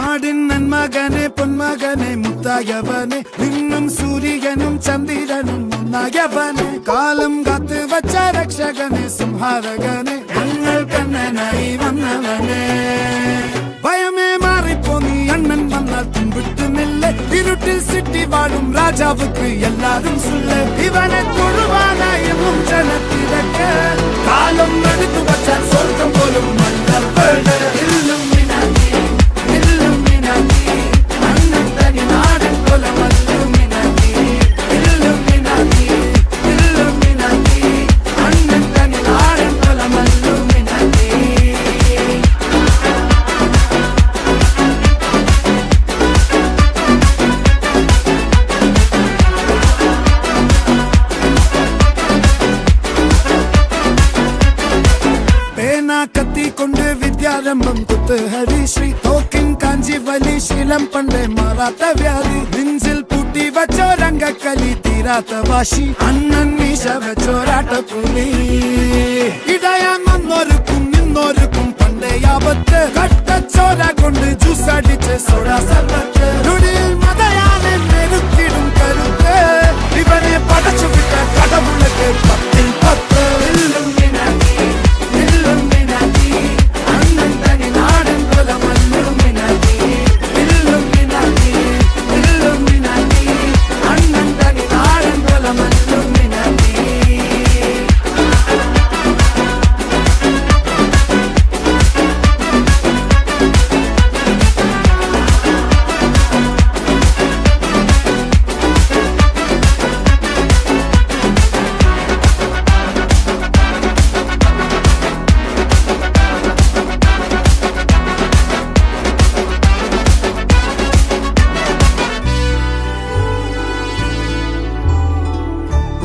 നാടിൻ നന്മകനെ പൊന്മകനെ മുത്തായവനെ നിന്നും സൂര്യനും ചന്ദ്രനും ഒന്നായവനെ കാലം കാത്ത് വച്ച രക്ഷകനെ സംഹാരകനെ ഞങ്ങൾ കണ്ണനായി വന്നവനെ ഭയമേ മാറിപ്പോ നീ അണ്ണൻ വന്നാൽ തുമ്പിട്ടുന്നില്ല ഇരുട്ടിൽ സിറ്റി വാഴും രാജാവുക്ക് എല്ലാരും സുല്ല ഇവനെ തൊഴുവാനായി ജനത്തിരക്ക് കാലം എടുത്തു വച്ചാൽ സ്വർഗം പോലും മണ്ണൽ കത്തിക്കൊണ്ട് വിദ്യാരംഭം കുത്ത് ഹരിശ്രീ തോക്കിൻ കാഞ്ചി വലി ശീലം പണ്ടേ മാറാത്ത വ്യാധി നെഞ്ചിൽ പൂട്ടി വച്ചോരംഗക്കലി തീരാത്ത വാശി അണ്ണൻ മീശ വെച്ചോരാട്ടപ്പുലി ഇടയാൻ വന്നോർക്കും നിന്നോർക്കും പണ്ടേ ആപത്ത് കട്ടച്ചോര കൊണ്ട് ജ്യൂസ് അടിച്ച് സോഡ സർവത്ത് നുടിയിൽ മതയാനെ മെരുക്കിടും കരുത്ത് ഇവനെ പടച്ചു വിട്ട കടവുളക്ക് 10-10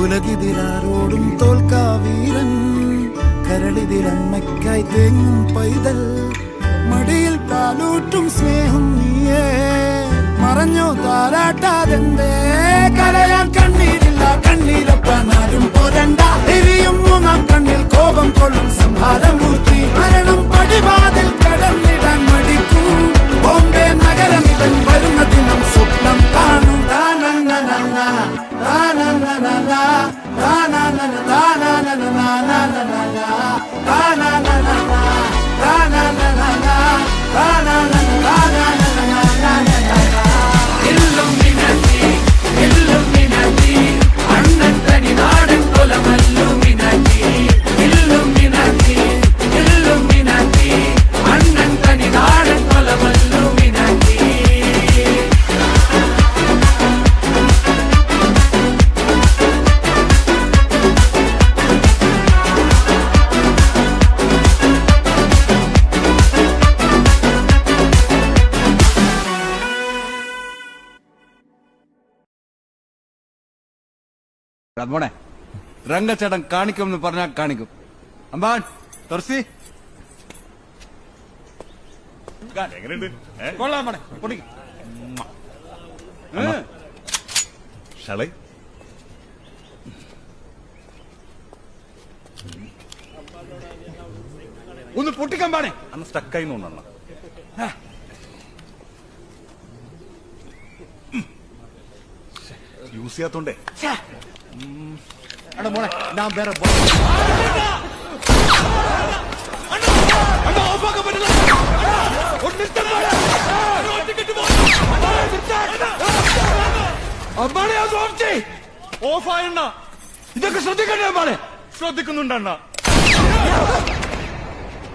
ഉലകിതിരാരോടും തോൽക്കാവീരൻ കരളിതിരമ്മയ്ക്കായി തേങ്ങും പൈതൽ മടിയിൽ പാലൂട്ടും സ്നേഹം നീയേ മറഞ്ഞോ താരാട്ടാതെന്തേ കരയാൻ കണ്ണീരില്ല കണ്ണീരപ്പാനാരും പോരണ്ട എരിയും മൂന്നാം കണ്ണിൽ കോപം കൊള്ളും സംഹാരമൂർത്തി മരണം പടിവാതിൽ കടന്നിടാൻ മടിക്കും ബോംബെ നഗരം ഇവൻ വരുന്ന ദിനം സ്വപ്നം കാണും മോനെ രംഗച്ചേട്ടൻ കാണിക്കുമെന്ന് പറഞ്ഞാൽ കാണിക്കും അമ്പാൻ തുറസി കൊള്ളാം മോനെ പൊടിക്കും ഒന്ന് പൊട്ടിക്കാൻ പാടേ അന്ന് സ്റ്റക്കായി തോന്നണ യൂസ് ചെയ്യാത്തോണ്ടേ മോനെ ഞാൻ വേറെ ഓഫായണ്ണ ഇതൊക്കെ ശ്രദ്ധിക്കണ്ടേ അമ്പാനെ ശ്രദ്ധിക്കുന്നുണ്ടണ്ണ